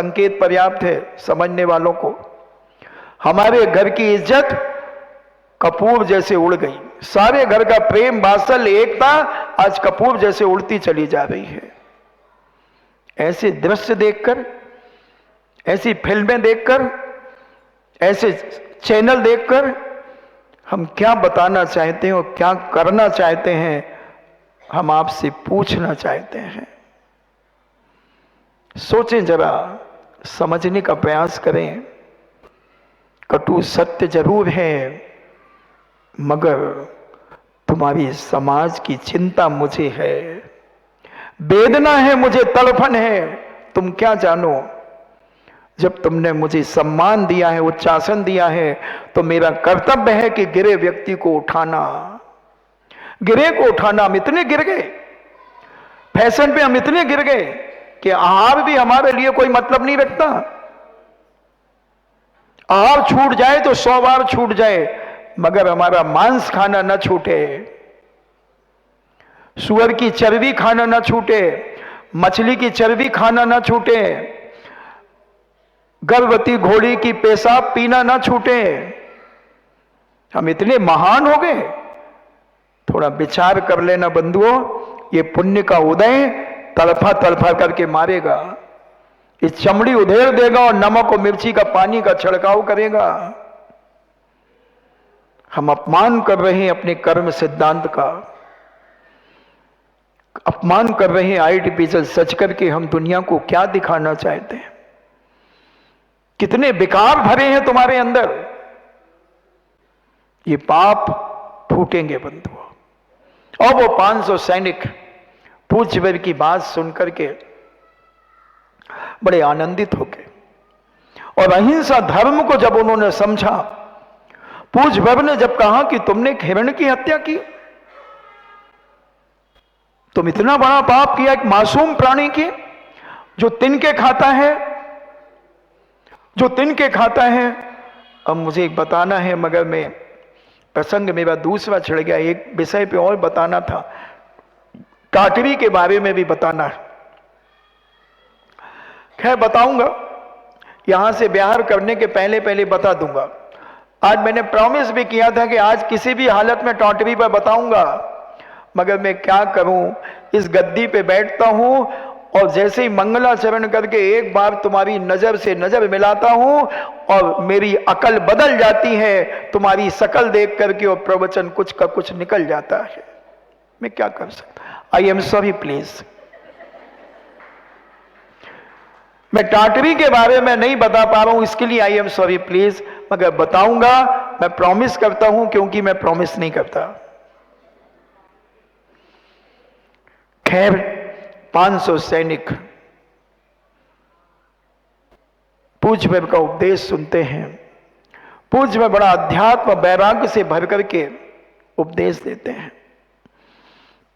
संकेत पर्याप्त है समझने वालों को। हमारे घर की इज्जत कपूर जैसे उड़ गई, सारे घर का प्रेम वात्सल्य एकता आज कपूर जैसे उड़ती चली जा रही है। ऐसे दृश्य देखकर, ऐसी फिल्में देखकर, ऐसे चैनल देखकर हम क्या बताना चाहते हैं और क्या करना चाहते हैं, हम आपसे पूछना चाहते हैं। सोचें जरा, समझने का प्रयास करें। कटु सत्य जरूर है, मगर तुम्हारी समाज की चिंता मुझे है, वेदना है मुझे, तड़फन है। तुम क्या जानो? जब तुमने मुझे सम्मान दिया है, उच्चासन दिया है, तो मेरा कर्तव्य है कि गिरे व्यक्ति को उठाना, गिरे को उठाना। हम इतने गिर गए, फैशन पे हम इतने गिर गए कि आहार भी हमारे लिए कोई मतलब नहीं रखता। आहार छूट जाए तो 100 बार छूट जाए, मगर हमारा मांस खाना न छूटे, सुअर की चर्बी खाना न छूटे, मछली की चर्बी खाना न छूटे, गर्भवती घोड़ी की पेशाब पीना न छूटे। हम इतने महान हो गए? थोड़ा विचार कर लेना बंधुओं, ये पुण्य का उदय तड़फा तड़फा करके मारेगा, इस चमड़ी उधेड़ देगा और नमक और मिर्ची का पानी का छिड़काव करेगा। हम अपमान कर रहे हैं अपने कर्म सिद्धांत का, अपमान कर रहे हैं आर्टिफिशियल सच करके। हम दुनिया को क्या दिखाना चाहते हैं? कितने विकार भरे हैं तुम्हारे अंदर। ये पाप फूटेंगे बंधुओं। और वो 500 सैनिक पूज्यवर की बात सुनकर के बड़े आनंदित हो गए, और अहिंसा धर्म को जब उन्होंने समझा, पूज्यवर ने जब कहा कि तुमने एक हिरण की हत्या की, तुम इतना बड़ा पाप किया एक मासूम प्राणी की, जो तिनके खाता है, जो तिनके खाता है। अब मुझे एक बताना है, मगर मैं प्रसंग मेरा दूसरा छिड़ गया, एक विषय पे और बताना था, टाटरी के बारे में भी बताना है। खैर बताऊंगा, यहां से बिहार करने के पहले पहले बता दूंगा। आज मैंने प्रॉमिस भी किया था कि आज किसी भी हालत में टाटरी पर बताऊंगा, मगर मैं क्या करूं, इस गद्दी पे बैठता हूं और जैसे ही मंगलाचरण करके एक बार तुम्हारी नजर से नजर मिलाता हूं और मेरी अकल बदल जाती है, तुम्हारी शकल देख करके, और प्रवचन कुछ का कुछ निकल जाता है। मैं क्या कर सकता? I am sorry please. मैं टाटरी के बारे में नहीं बता पा रहा हूं, इसके लिए आई एम सॉरी प्लीज, मगर बताऊंगा, मैं प्रॉमिस करता हूं, क्योंकि मैं प्रॉमिस नहीं करता। खैर 500 सैनिक पूज्य का उपदेश सुनते हैं। पूज्य बड़ा अध्यात्म वैराग्य से भर करके उपदेश देते हैं।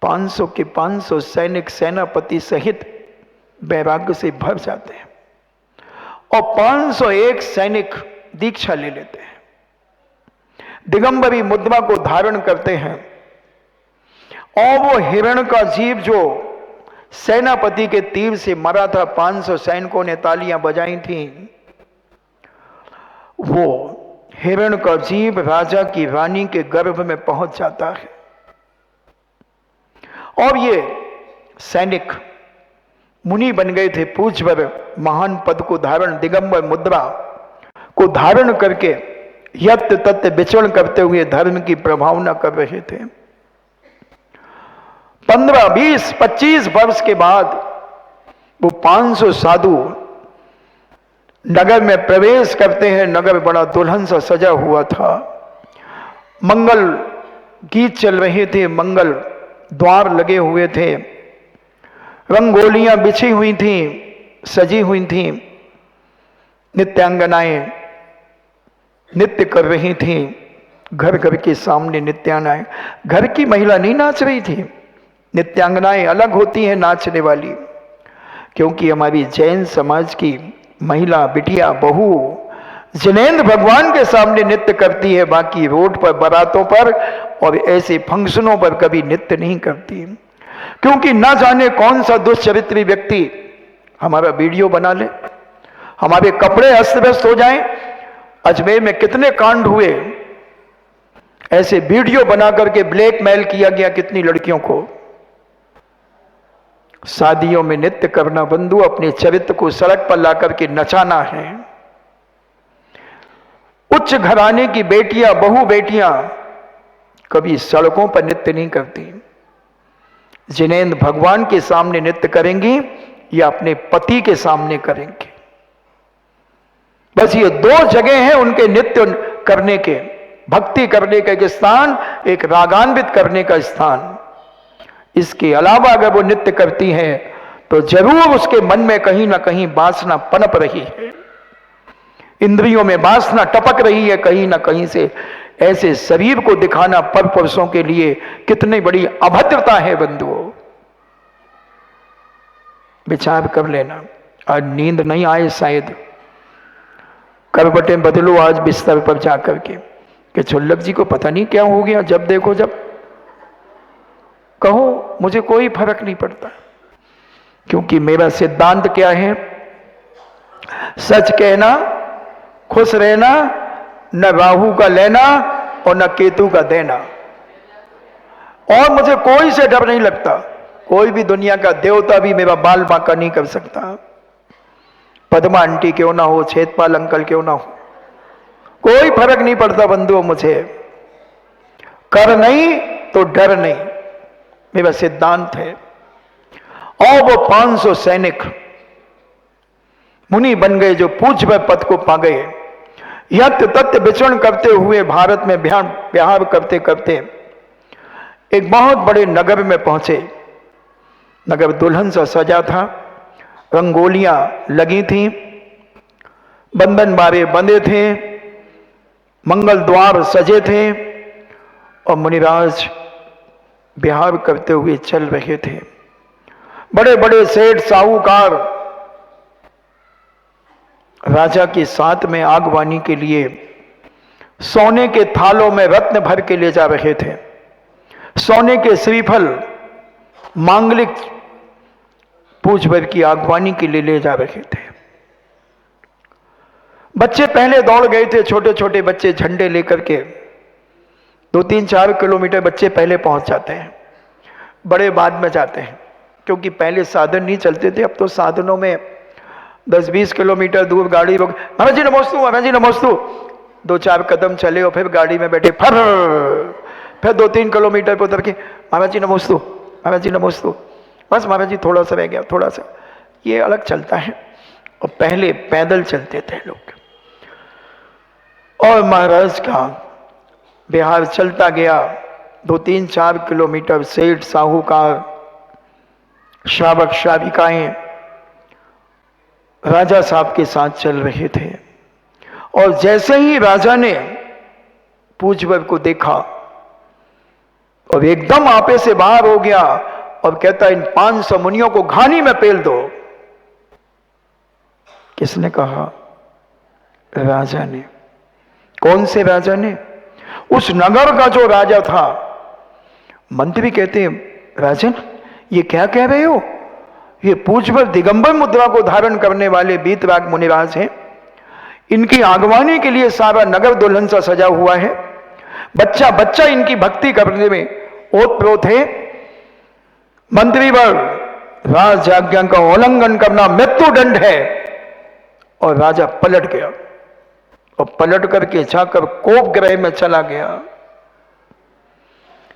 500 के 500 सैनिक सेनापति सहित वैराग्य से भर जाते हैं, और 501 सैनिक दीक्षा ले लेते हैं, दिगंबरी मुद्रा को धारण करते हैं। और वो हिरण का जीव जो सेनापति के तीर से मरा था, 500 सैनिकों ने तालियां बजाई थी, वो हिरण का जीव राजा की रानी के गर्भ में पहुंच जाता है। और ये सैनिक मुनि बन गए थे, पूज्यवर महान पद को धारण, दिगंबर मुद्रा को धारण करके यत्त तत्त विचरण करते हुए धर्म की प्रभावना कर रहे थे। 15, 20, 25 वर्ष के बाद वो 500 साधु नगर में प्रवेश करते हैं। नगर बड़ा दुल्हन सा सजा हुआ था, मंगल गीत चल रहे थे, मंगल द्वार लगे हुए थे, रंगोलियां बिछी हुई थी, सजी हुई थी, नित्यांगनाएं नृत्य कर रही थी। घर घर के सामने नित्यांगनाएं, घर की महिला नहीं नाच रही थी, नित्यांगनाएं अलग होती हैं नाचने वाली, क्योंकि हमारी जैन समाज की महिला, बिटिया, बहू जिनेंद्र भगवान के सामने नृत्य करती है, बाकी रोड पर, बारातों पर और ऐसे फंक्शनों पर कभी नृत्य नहीं करती, क्योंकि ना जाने कौन सा दुष्चरित्री व्यक्ति हमारा वीडियो बना ले हमारे कपड़े अस्त व्यस्त हो जाएं। अजमेर में कितने कांड हुए, ऐसे वीडियो बना करके ब्लैकमेल किया गया कितनी लड़कियों को। शादियों में नृत्य करना बंधु, अपने चरित्र को सड़क पर ला करके नचाना है। उच्च घराने की बेटियां, बहु बेटियां कभी सड़कों पर नृत्य नहीं करती। जिनेंद्र भगवान के सामने नृत्य करेंगी या अपने पति के सामने करेंगी। बस ये दो जगह हैं उनके नृत्य करने के, भक्ति करने का एक स्थान, एक रागान्वित करने का स्थान। इसके अलावा अगर वो नृत्य करती है तो जरूर उसके मन में कहीं ना कहीं वासना पनप रही है, इंद्रियों में वासना टपक रही है कहीं ना कहीं से। ऐसे शरीर को दिखाना पर पुरुषों के लिए कितनी बड़ी अभद्रता है बंधुओं। विचार कर लेना। आज नींद नहीं आए शायद, करवटें बदलो आज बिस्तर पर जाकर के कि छुल्लक जी को पता नहीं क्या हो गया, जब देखो जब कहो मुझे कोई फर्क नहीं पड़ता, क्योंकि मेरा सिद्धांत क्या है, सच कहना, खुश रहना, न राहु का लेना और न केतु का देना। और मुझे कोई से डर नहीं लगता, कोई भी दुनिया का देवता भी मेरा बाल बांका नहीं कर सकता। पद्मा आंटी क्यों ना हो, छेदपाल अंकल क्यों ना हो, कोई फर्क नहीं पड़ता बंधुओं मुझे। कर नहीं तो डर नहीं, मेरा सिद्धांत है। और वो 500 सैनिक मुनि बन गए जो पूज्य पद को पा गए। यत्र तत्र विचरण करते हुए भारत में बिहार करते करते एक बहुत बड़े नगर में पहुंचे। नगर दुल्हन सा सजा था, रंगोलियां लगी थीं, बंधन बारे बंधे थे, मंगल द्वार सजे थे और मुनिराज बिहार करते हुए चल रहे थे। बड़े बड़े सेठ साहूकार राजा के साथ में आगवानी के लिए सोने के थालों में रत्न भर के ले जा रहे थे। सोने के श्रीफल मांगलिक पूछ भर की आगवानी के लिए ले जा रहे थे। बच्चे पहले दौड़ गए थे, छोटे छोटे बच्चे झंडे लेकर के 2-3-4 किलोमीटर बच्चे पहले पहुंच जाते हैं, बड़े बाद में जाते हैं, क्योंकि पहले साधन नहीं चलते थे। अब तो साधनों में 10-20 किलोमीटर दूर गाड़ी रोक, महाराज जी नमोस्तु, महाराज जी नमोस्तु, 2-4 कदम चले और फिर गाड़ी में बैठे फिर 2-3 किलोमीटर पर उतर के महाराज जी नमोस्तु, महाराज जी नमोस्तु, बस महाराज जी थोड़ा सा रह गया, थोड़ा सा। ये अलग चलता है। और पहले पैदल चलते थे लोग। और महाराज का बिहार चलता गया 2-3-4 किलोमीटर। सेठ साहूकार श्रावक श्राविकाएं राजा साहब के साथ चल रहे थे। और जैसे ही राजा ने पूजवर को देखा और एकदम आपे से बाहर हो गया और कहता इन 500 मुनियों को घानी में पेल दो। किसने कहा? राजा ने। कौन से राजा ने? उस नगर का जो राजा था। मंत्री कहते हैं राजन ये क्या कह रहे हो, ये पूजवर दिगंबर मुद्रा को धारण करने वाले बीतराग मुनिराज हैं, इनकी आगवानी के लिए सारा नगर दुल्हन सा सजा हुआ है, बच्चा बच्चा इनकी भक्ति करने में ओतप्रोत है। मंत्रीवर राज आज्ञा का उल्लंघन करना मृत्युदंड है। और राजा पलट गया और पलट करके जाकर कोप गृह में चला गया।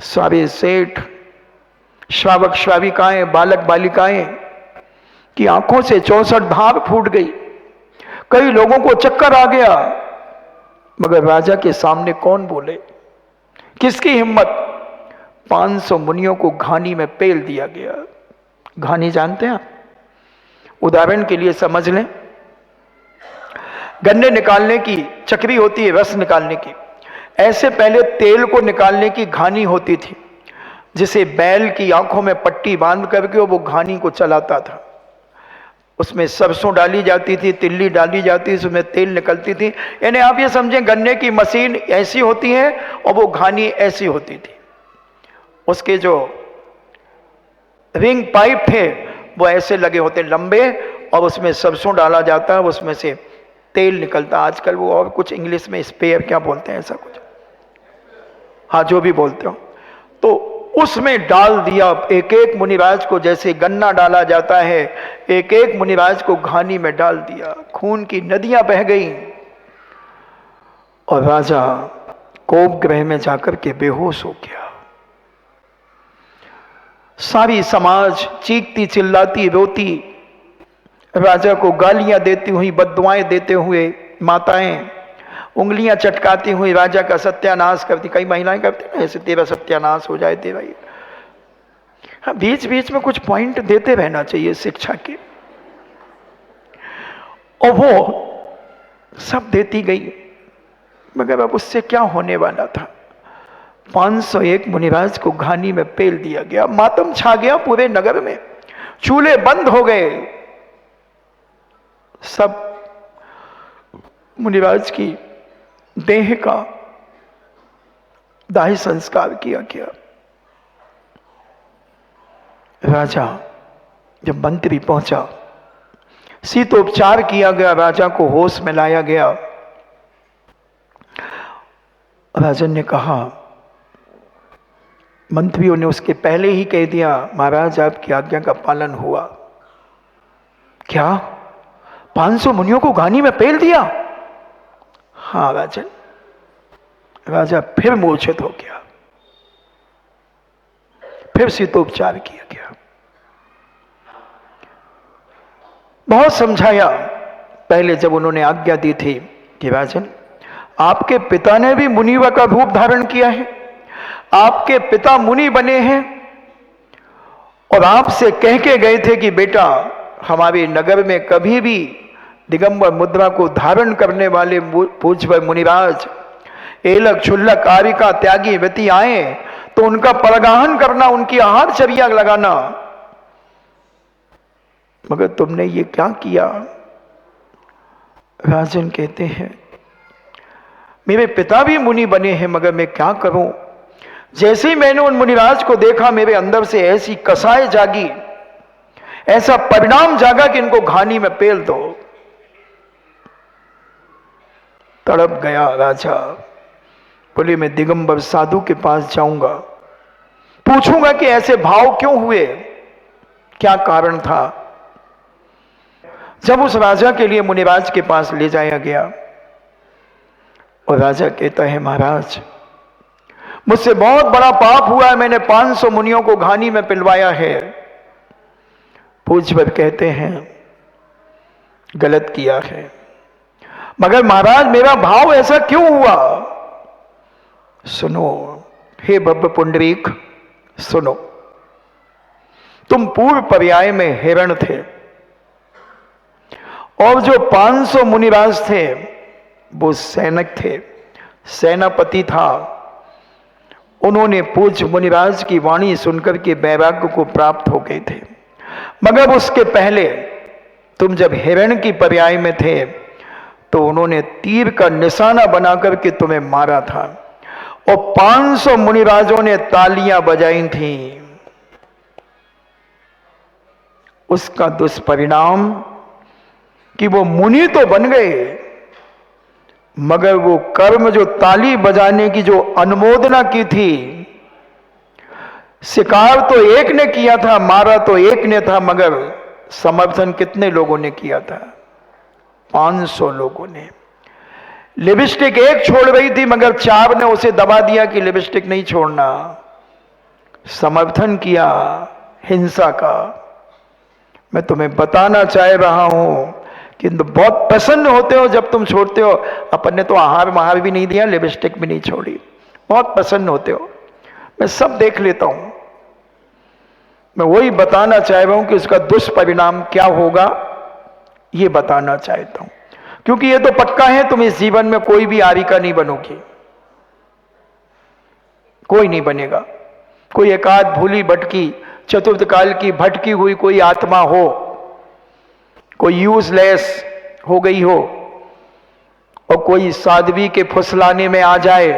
सारे सेठ श्रावक श्राविकाएं बालक बालिकाएं की आंखों से 64 धार फूट गई। कई लोगों को चक्कर आ गया, मगर राजा के सामने कौन बोले, किसकी हिम्मत? 500 मुनियों को घानी में पेल दिया गया। घानी जानते हैं? उदाहरण के लिए समझ लें, गन्ने निकालने की चक्री होती है, रस निकालने की। ऐसे पहले तेल को निकालने की घानी होती थी, जिसे बैल की आंखों में पट्टी बांध करके वो घानी को चलाता था। उसमें सरसों डाली जाती थी, तिल्ली डाली जाती थी, उसमें तेल निकलती थी। यानी आप ये समझें गन्ने की मशीन ऐसी होती है और वो घानी ऐसी होती थी। उसके जो रिंग पाइप थे वो ऐसे लगे होते लंबे, और उसमें सरसों डाला जाता है, उसमें से तेल निकलता है। आजकल वो और कुछ इंग्लिश में स्पेयर क्या बोलते हैं, ऐसा कुछ, हाँ जो भी बोलते हो, तो उसमें डाल दिया। एक एक मुनिराज को, जैसे गन्ना डाला जाता है, एक एक मुनिराज को घानी में डाल दिया। खून की नदियां बह गईं और राजा कोप गृह में जाकर के बेहोश हो गया। सारी समाज चीखती चिल्लाती रोती, राजा को गालियां देती हुई, बद्दुआएं देते हुए माताएं उंगलियां चटकाती हुई राजा का सत्यानाश करती। कई महिलाएं करती ना ऐसे, तेरा सत्यानाश हो जाए तेरा ये। हाँ, बीच बीच में कुछ पॉइंट देते रहना चाहिए शिक्षा के, और वो सब देती गई, मगर अब उससे क्या होने वाला था। 501 मुनिराज को घानी में पेल दिया गया। मातम छा गया पूरे नगर में, चूल्हे बंद हो गए, सब मुनिराज की देह का दाह संस्कार किया गया। राजा जब मंत्री पहुंचा, शीतोपचार किया गया, राजा को होश में लाया गया। राजन ने कहा, मंत्रियों ने उसके पहले ही कह दिया, महाराज आपकी आज्ञा का पालन हुआ। क्या 500 मुनियों को घानी में पेल दिया? हाँ राजन। राजा फिर मूर्छित हो गया, फिर शीतोपचार किया गया। बहुत समझाया पहले, जब उन्होंने आज्ञा दी थी कि राजन आपके पिता ने भी मुनिवा का रूप धारण किया है, आपके पिता मुनि बने हैं, और आपसे कह के गए थे कि बेटा हमारे नगर में कभी भी दिगंबर मुद्रा को धारण करने वाले पूज्य मुनिराज एलक क्षुल्लक कारिका त्यागी व्यति आए तो उनका परगाहन करना, उनकी आहारचर्या लगाना, मगर तुमने ये क्या किया? राजन कहते हैं, मेरे पिता भी मुनि बने हैं, मगर मैं क्या करूं। जैसे ही मैंने उन मुनिराज को देखा, मेरे अंदर से ऐसी कसाय जागी, ऐसा परिणाम जागा कि इनको घानी में पेल दो। तड़प गया राजा, बोले मैं दिगंबर साधु के पास जाऊंगा, पूछूंगा कि ऐसे भाव क्यों हुए, क्या कारण था। जब उस राजा के लिए मुनिराज के पास ले जाया गया, और राजा कहता है, महाराज मुझसे बहुत बड़ा पाप हुआ है, मैंने 500 मुनियों को घानी में पिलवाया है। पूज्यवर कहते हैं, गलत किया है, मगर महाराज मेरा भाव ऐसा क्यों हुआ? सुनो हे भव्य पुंडरीक, सुनो, तुम पूर्व पर्याय में हिरण थे, और जो 500 मुनिराज थे वो सैनिक थे, सेनापति था। उन्होंने पूज्य मुनिराज की वाणी सुनकर के वैराग्य को प्राप्त हो गए थे, मगर उसके पहले तुम जब हिरण की पर्याय में थे तो उन्होंने तीर का निशाना बनाकर के तुम्हें मारा था, और 500 मुनिराजों ने तालियां बजाई थी। उसका दुष्परिणाम कि वो मुनि तो बन गए, मगर वो कर्म जो ताली बजाने की जो अनुमोदना की थी, शिकार तो एक ने किया था, मारा तो एक ने था, मगर समर्थन कितने लोगों ने किया था? 500 लोगों ने। लिपस्टिक एक छोड़ रही थी, मगर 4 ने उसे दबा दिया कि लिपस्टिक नहीं छोड़ना। समर्थन किया हिंसा का। मैं तुम्हें बताना चाह रहा हूं कि बहुत प्रसन्न होते हो जब तुम छोड़ते हो। अपन ने तो आहार महार भी नहीं दिया, लिपस्टिक भी नहीं छोड़ी, बहुत प्रसन्न होते हो। मैं सब देख लेता हूं। मैं वही बताना चाह रहा हूं कि उसका दुष्परिणाम क्या होगा, ये बताना चाहता हूं, क्योंकि ये तो पक्का है, तुम इस जीवन में कोई भी आरिका नहीं बनोगी, कोई नहीं बनेगा। कोई एकाध भूली भटकी चतुर्थ काल की भटकी हुई कोई आत्मा हो, कोई यूजलेस हो गई हो, और कोई साध्वी के फुसलाने में आ जाए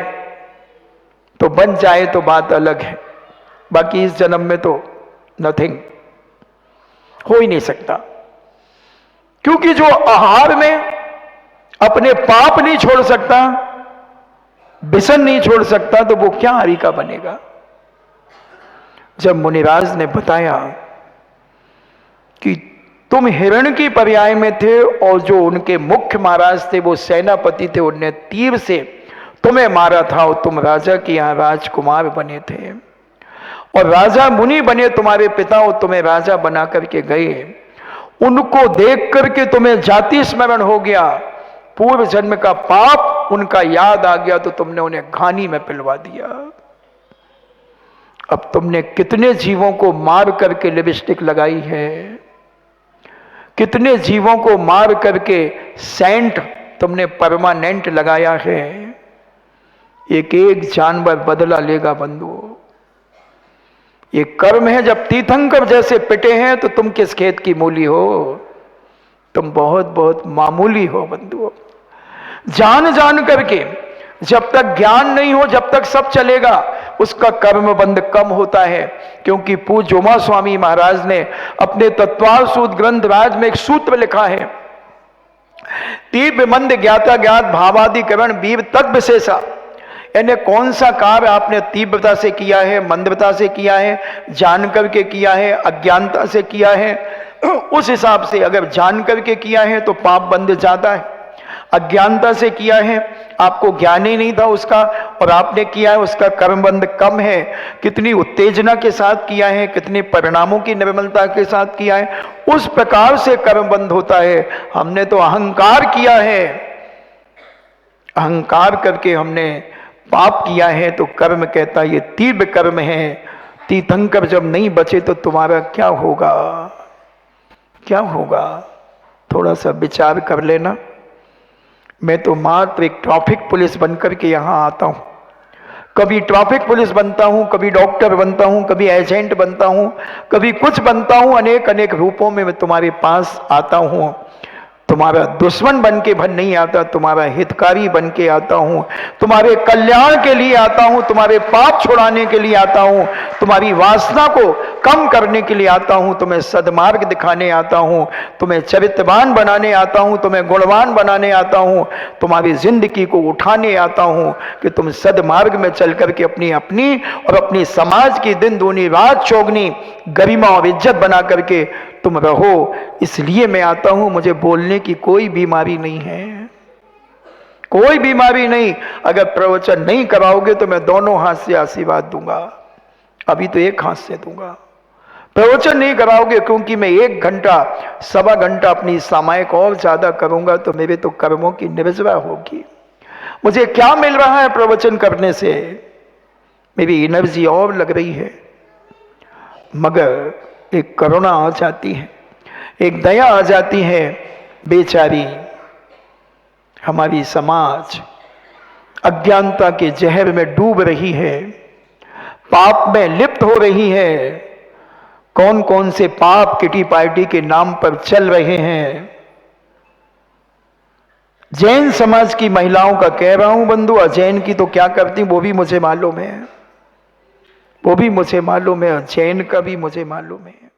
तो बन जाए तो बात अलग है। बाकी इस जन्म में तो नथिंग, हो ही नहीं सकता। क्योंकि जो आहार में अपने पाप नहीं छोड़ सकता, व्यसन नहीं छोड़ सकता, तो वो क्या हरि का बनेगा। जब मुनिराज ने बताया कि तुम हिरण की पर्याय में थे और जो उनके मुख्य महाराज थे वो सेनापति थे, उनने तीर से तुम्हें मारा था और तुम राजा के यहां राजकुमार बने थे और राजा मुनि बने तुम्हारे पिता और तुम्हें राजा बना करके गए, उनको देख करके तुम्हें जाति स्मरण हो गया, पूर्व जन्म का पाप उनका याद आ गया, तो तुमने उन्हें घानी में पिलवा दिया। अब तुमने कितने जीवों को मार करके लिपस्टिक लगाई है, कितने जीवों को मार करके सेंट तुमने परमानेंट लगाया है। एक एक जानवर बदला लेगा बंधुओं। ये कर्म है। जब तीर्थंकर जैसे पिटे हैं तो तुम किस खेत की मूली हो, तुम बहुत बहुत मामूली हो बंधुओं। जान जान करके जब तक ज्ञान नहीं हो, जब तक सब चलेगा, उसका कर्म बंध कम होता है। क्योंकि पूज्य उमा स्वामी महाराज ने अपने तत्वासूत्र ग्रंथ राज में एक सूत्र लिखा है, तीव्र मंद ज्ञाता ज्ञात भावादिकरण वीर तद विशेषा। यानी कौन सा कार्य आपने तीव्रता से किया है, मंदता से किया है, जान करके किया है, अज्ञानता से किया है, उस हिसाब से अगर जान करके किया है तो पाप बंध जाता है। अज्ञानता से किया है, आपको ज्ञान ही नहीं था उसका और आपने किया है, उसका कर्मबंध कम है। कितनी उत्तेजना के साथ किया है, कितने परिणामों की निर्मलता के साथ किया है, उस प्रकार से कर्मबंध होता है। हमने तो अहंकार किया है, अहंकार करके हमने पाप किया है, तो कर्म कहता ये तीव्र कर्म है। तीर्थंकर जब नहीं बचे तो तुम्हारा क्या होगा, क्या होगा, थोड़ा सा विचार कर लेना। मैं तो मात्र एक ट्रैफिक पुलिस बनकर के यहां आता हूं, कभी ट्रैफिक पुलिस बनता हूं, कभी डॉक्टर बनता हूं, कभी एजेंट बनता हूं, कभी कुछ बनता हूं, अनेक अनेक रूपों में मैं तुम्हारे पास आता हूं। तुम्हारा दुश्मन बन के भन नहीं आता, तुम्हारा हितकारी बन के आता हूं, तुम्हारे कल्याण के लिए आता हूं, तुम्हारे पाप छुड़ाने के लिए आता हूं, तुम्हारी वासना को कम करने के लिए आता हूं, तुम्हें सद्मार्ग दिखाने आता हूं, तुम्हें चरित्रवान बनाने आता हूं, तुम्हें गुणवान बनाने आता हूं, तुम्हारी जिंदगी को उठाने आता हूं कि तुम सद्मार्ग में चल करके अपनी अपनी और अपनी समाज की दिन दूनी रात चौगनी गरिमा और इज्जत बना करके तुम रहो। इसलिए मैं आता हूं। मुझे बोलने की कोई बीमारी नहीं है, कोई बीमारी नहीं। अगर प्रवचन नहीं कराओगे तो मैं दोनों हाथ से आशीर्वाद दूंगा, अभी तो एक हाथ से दूंगा। प्रवचन नहीं कराओगे क्योंकि मैं 1 घंटा सवा घंटा अपनी सामायिक और ज्यादा करूंगा तो मेरे तो कर्मों की निर्जरा होगी। मुझे क्या मिल रहा है प्रवचन करने से, मेरी एनर्जी और लग रही है, मगर एक करुणा आ जाती है, एक दया आ जाती है। बेचारी हमारी समाज अज्ञानता के जहर में डूब रही है, पाप में लिप्त हो रही है। कौन कौन से पाप किटी पार्टी के नाम पर चल रहे हैं। जैन समाज की महिलाओं का कह रहा हूं बंधु, अजैन की तो क्या करती वो भी मुझे मालूम है, वो भी मुझे मालूम है, जैन का भी मुझे मालूम है।